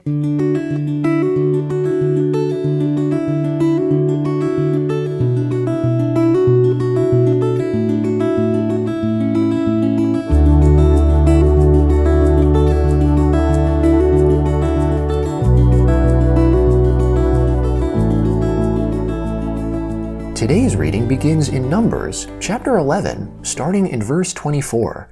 Today's reading begins in Numbers, chapter 11, starting in verse 24.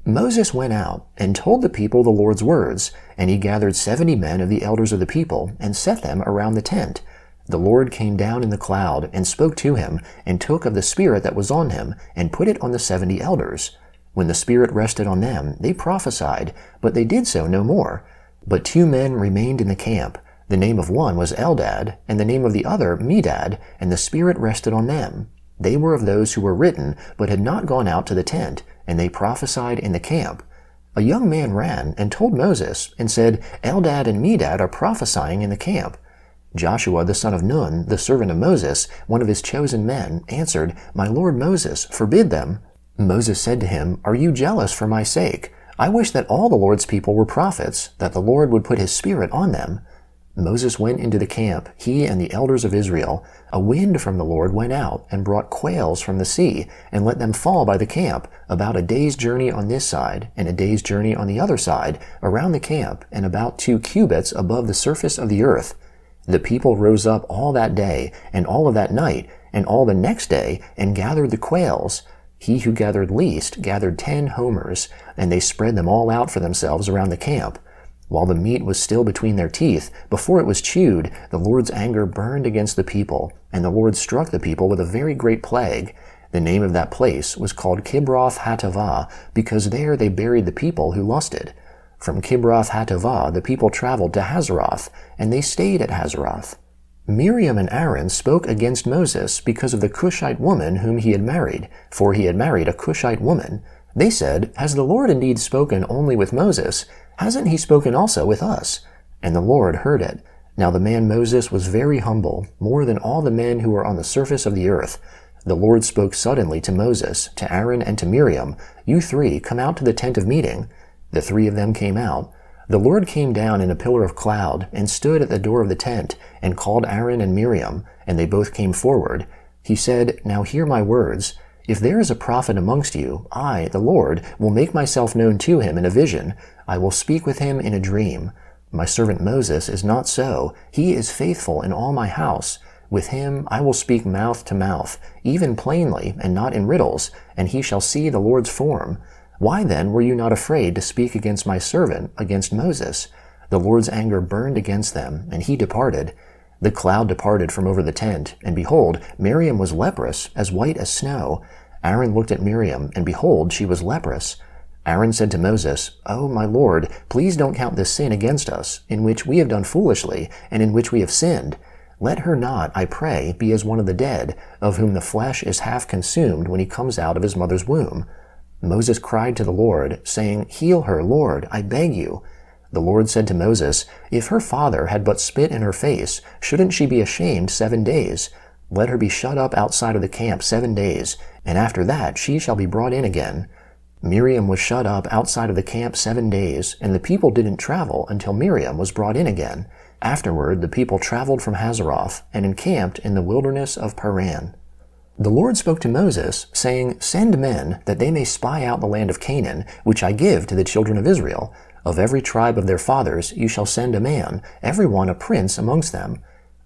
Moses went out and told the people the Lord's words, and he gathered 70 men of the elders of the people and set them around the tent. The Lord came down in the cloud and spoke to him, and took of the Spirit that was on him, and put it on the 70 elders. When the Spirit rested on them, they prophesied, but they did so no more. But 2 men remained in the camp. The name of one was Eldad, and the name of the other Medad, and the Spirit rested on them. They were of those who were written, but had not gone out to the tent, and they prophesied in the camp. A young man ran and told Moses, and said, Eldad and Medad are prophesying in the camp. Joshua the son of Nun, the servant of Moses, one of his chosen men, answered, My lord Moses, forbid them. Moses said to him, Are you jealous for my sake? I wish that all the Lord's people were prophets, that the Lord would put his Spirit on them. Moses went into the camp, he and the elders of Israel. A wind from the Lord went out and brought quails from the sea, and let them fall by the camp, about a day's journey on this side, and a day's journey on the other side, around the camp, and about 2 cubits above the surface of the earth. The people rose up all that day, and all of that night, and all the next day, and gathered the quails. He who gathered least gathered 10 homers, and they spread them all out for themselves around the camp. While the meat was still between their teeth, before it was chewed, the Lord's anger burned against the people, and the Lord struck the people with a very great plague. The name of that place was called Kibroth Hattaavah, because there they buried the people who lusted. From Kibroth Hattaavah the people traveled to Hazeroth, and they stayed at Hazeroth. Miriam and Aaron spoke against Moses because of the Cushite woman whom he had married, for he had married a Cushite woman. They said, Has the Lord indeed spoken only with Moses? Hasn't he spoken also with us? And the Lord heard it. Now the man Moses was very humble, more than all the men who were on the surface of the earth. The Lord spoke suddenly to Moses, to Aaron, and to Miriam, You 3 come out to the tent of meeting. The 3 of them came out. The Lord came down in a pillar of cloud, and stood at the door of the tent, and called Aaron and Miriam, and they both came forward. He said, Now hear my words. If there is a prophet amongst you, I, the Lord, will make myself known to him in a vision. I will speak with him in a dream. My servant Moses is not so. He is faithful in all my house. With him I will speak mouth to mouth, even plainly, and not in riddles, and he shall see the Lord's form. Why then were you not afraid to speak against my servant, against Moses? The Lord's anger burned against them, and he departed. The cloud departed from over the tent, and behold, Miriam was leprous, as white as snow. Aaron looked at Miriam, and behold, she was leprous. Aaron said to Moses, Oh, my Lord, please don't count this sin against us, in which we have done foolishly, and in which we have sinned. Let her not, I pray, be as one of the dead, of whom the flesh is half consumed when he comes out of his mother's womb. Moses cried to the Lord, saying, Heal her, Lord, I beg you. The Lord said to Moses, If her father had but spit in her face, shouldn't she be ashamed 7 days? Let her be shut up outside of the camp 7 days, and after that she shall be brought in again. Miriam was shut up outside of the camp 7 days, and the people didn't travel until Miriam was brought in again. Afterward the people traveled from Hazeroth, and encamped in the wilderness of Paran. The Lord spoke to Moses, saying, Send men, that they may spy out the land of Canaan, which I give to the children of Israel. Of every tribe of their fathers you shall send a man, every one a prince amongst them.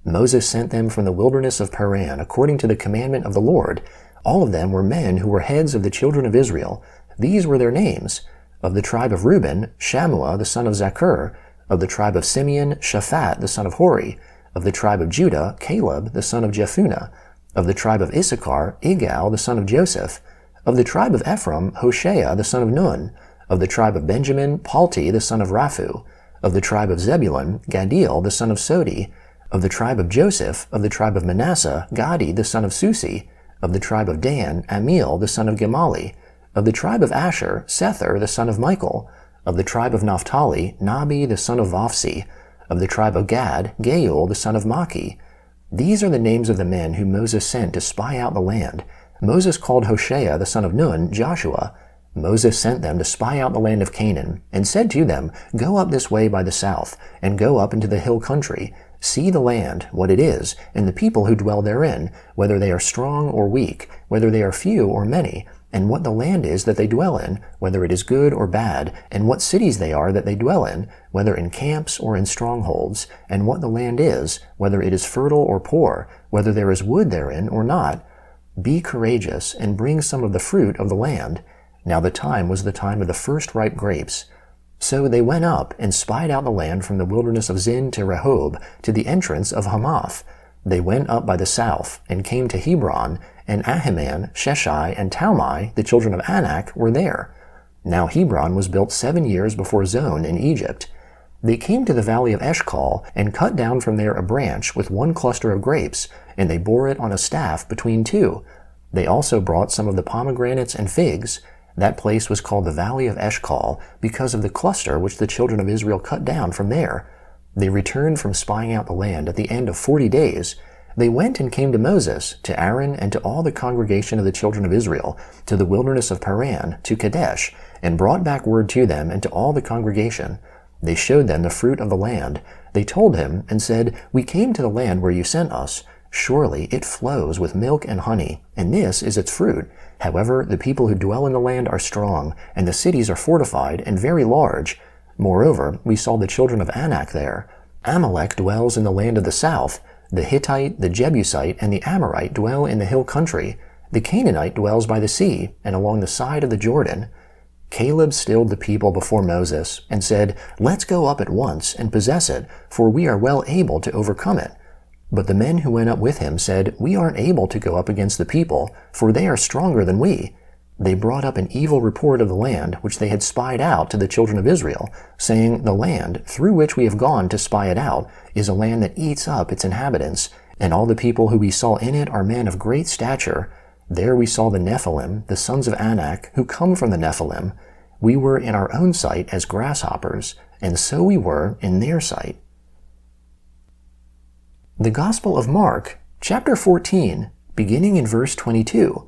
Moses sent them from the wilderness of Paran, according to the commandment of the Lord. All of them were men who were heads of the children of Israel. These were their names. Of the tribe of Reuben, Shammua the son of Zaccur. Of the tribe of Simeon, Shaphat the son of Hori. Of the tribe of Judah, Caleb the son of Jephunneh. Of the tribe of Issachar, Igal the son of Joseph. Of the tribe of Ephraim, Hoshea the son of Nun. Of the tribe of Benjamin, Palti the son of Raphu. Of the tribe of Zebulun, Gaddiel the son of Sodi. Of the tribe of Joseph, of the tribe of Manasseh, Gadi the son of Susi. Of the tribe of Dan, Amiel the son of Gemali. Of the tribe of Asher, Sethur the son of Michael. Of the tribe of Naphtali, Nabi the son of Vophsi. Of the tribe of Gad, Geuel the son of Maki. These are the names of the men whom Moses sent to spy out the land. Moses called Hoshea the son of Nun Joshua. Moses sent them to spy out the land of Canaan, and said to them, Go up this way by the south, and go up into the hill country. See the land, what it is, and the people who dwell therein, whether they are strong or weak, whether they are few or many, and what the land is that they dwell in, whether it is good or bad, and what cities they are that they dwell in, whether in camps or in strongholds, and what the land is, whether it is fertile or poor, whether there is wood therein or not. Be courageous, and bring some of the fruit of the land. Now the time was the time of the first ripe grapes. So they went up and spied out the land from the wilderness of Zin to Rehob, to the entrance of Hamath. They went up by the south, and came to Hebron, and Ahiman, Sheshai, and Talmai, the children of Anak, were there. Now Hebron was built 7 years before Zon in Egypt. They came to the valley of Eshcol, and cut down from there a branch with one cluster of grapes, and they bore it on a staff between two. They also brought some of the pomegranates and figs. That place was called the Valley of Eshcol, because of the cluster which the children of Israel cut down from there. They returned from spying out the land at the end of 40 days. They went and came to Moses, to Aaron, and to all the congregation of the children of Israel, to the wilderness of Paran, to Kadesh, and brought back word to them and to all the congregation. They showed them the fruit of the land. They told him, and said, We came to the land where you sent us. Surely it flows with milk and honey, and this is its fruit. However, the people who dwell in the land are strong, and the cities are fortified and very large. Moreover, we saw the children of Anak there. Amalek dwells in the land of the south. The Hittite, the Jebusite, and the Amorite dwell in the hill country. The Canaanite dwells by the sea, and along the side of the Jordan. Caleb stilled the people before Moses, and said, Let's go up at once and possess it, for we are well able to overcome it. But the men who went up with him said, We aren't able to go up against the people, for they are stronger than we. They brought up an evil report of the land which they had spied out to the children of Israel, saying, The land, through which we have gone to spy it out, is a land that eats up its inhabitants, and all the people who we saw in it are men of great stature. There we saw the Nephilim, the sons of Anak, who come from the Nephilim. We were in our own sight as grasshoppers, and so we were in their sight. The Gospel of Mark, chapter 14, beginning in verse 22.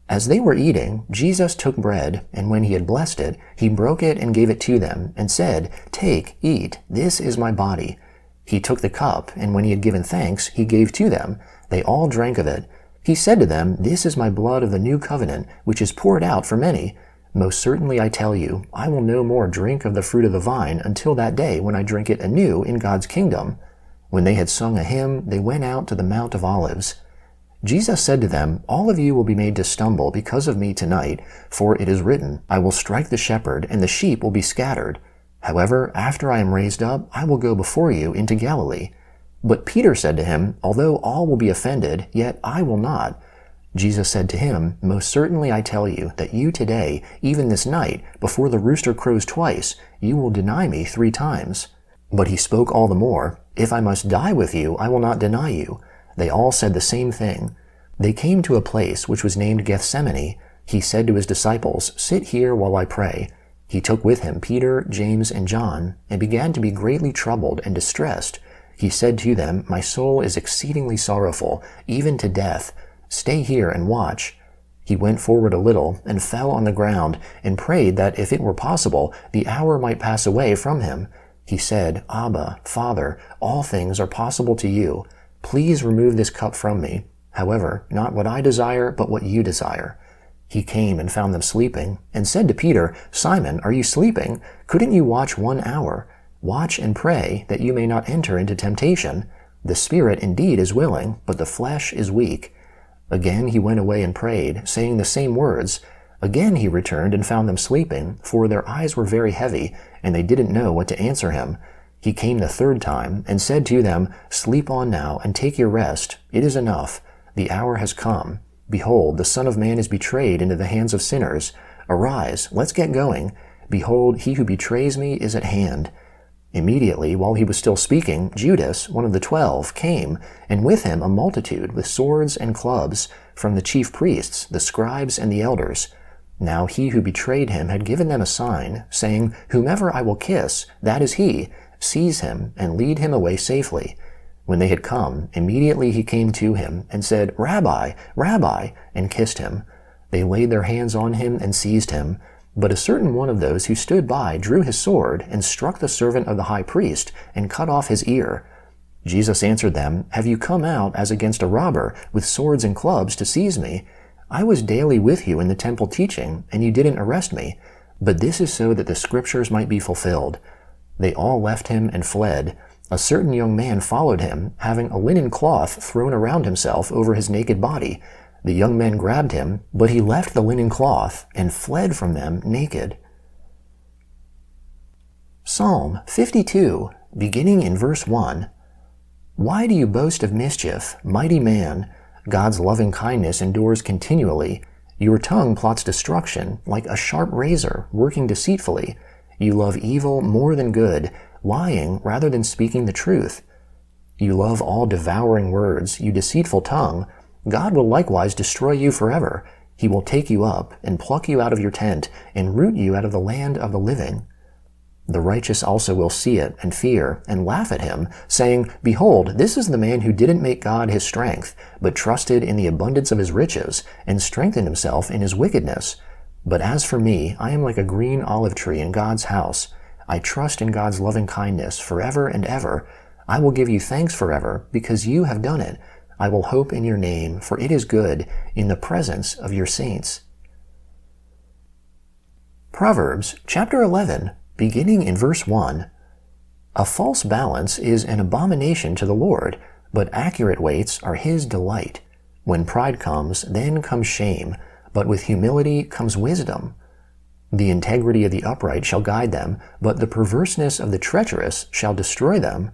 As they were eating, Jesus took bread, and when he had blessed it, he broke it and gave it to them, and said, Take, eat, this is my body. He took the cup, and when he had given thanks, he gave to them. They all drank of it. He said to them, This is my blood of the new covenant, which is poured out for many. Most certainly I tell you, I will no more drink of the fruit of the vine until that day when I drink it anew in God's kingdom. When they had sung a hymn, they went out to the Mount of Olives. Jesus said to them, All of you will be made to stumble because of me tonight, for it is written, I will strike the shepherd, and the sheep will be scattered. However, after I am raised up, I will go before you into Galilee. But Peter said to him, Although all will be offended, yet I will not. Jesus said to him, Most certainly I tell you that you today, even this night, before the rooster crows twice, you will deny me 3 times. But he spoke all the more, If I must die with you, I will not deny you. They all said the same thing. They came to a place which was named Gethsemane. He said to his disciples, Sit here while I pray. He took with him Peter, James, and John, and began to be greatly troubled and distressed. He said to them, My soul is exceedingly sorrowful, even to death. Stay here and watch. He went forward a little, and fell on the ground, and prayed that if it were possible, the hour might pass away from him. He said, Abba, Father, all things are possible to you. Please remove this cup from me. However, not what I desire, but what you desire. He came and found them sleeping, and said to Peter, Simon, are you sleeping? Couldn't you watch 1 hour? Watch and pray, that you may not enter into temptation. The spirit indeed is willing, but the flesh is weak. Again he went away and prayed, saying the same words. Again he returned and found them sleeping, for their eyes were very heavy, and they didn't know what to answer him. He came the 3rd time, and said to them, Sleep on now, and take your rest. It is enough. The hour has come. Behold, the Son of Man is betrayed into the hands of sinners. Arise, let's get going. Behold, he who betrays me is at hand. Immediately, while he was still speaking, Judas, one of the 12, came, and with him a multitude with swords and clubs, from the chief priests, the scribes, and the elders. Now he who betrayed him had given them a sign, saying, Whomever I will kiss, that is he. Seize him, and lead him away safely. When they had come, immediately he came to him, and said, Rabbi, Rabbi, and kissed him. They laid their hands on him and seized him. But a certain one of those who stood by drew his sword and struck the servant of the high priest and cut off his ear. Jesus answered them, "Have you come out as against a robber with swords and clubs to seize me? I was daily with you in the temple teaching, and you didn't arrest me. But this is so that the scriptures might be fulfilled." They all left him and fled. A certain young man followed him, having a linen cloth thrown around himself over his naked body. The young men grabbed him, but he left the linen cloth and fled from them naked. Psalm 52, beginning in verse 1. Why do you boast of mischief, mighty man? God's loving kindness endures continually. Your tongue plots destruction like a sharp razor, working deceitfully. You love evil more than good, lying rather than speaking the truth. You love all devouring words, you deceitful tongue. God will likewise destroy you forever. He will take you up and pluck you out of your tent and root you out of the land of the living. The righteous also will see it and fear and laugh at him, saying, "Behold, this is the man who didn't make God his strength, but trusted in the abundance of his riches and strengthened himself in his wickedness. But as for me, I am like a green olive tree in God's house. I trust in God's loving kindness forever and ever. I will give you thanks forever because you have done it. I will hope in your name, for it is good, in the presence of your saints." Proverbs chapter 11, beginning in verse 1. A false balance is an abomination to the Lord, but accurate weights are his delight. When pride comes, then comes shame, but with humility comes wisdom. The integrity of the upright shall guide them, but the perverseness of the treacherous shall destroy them.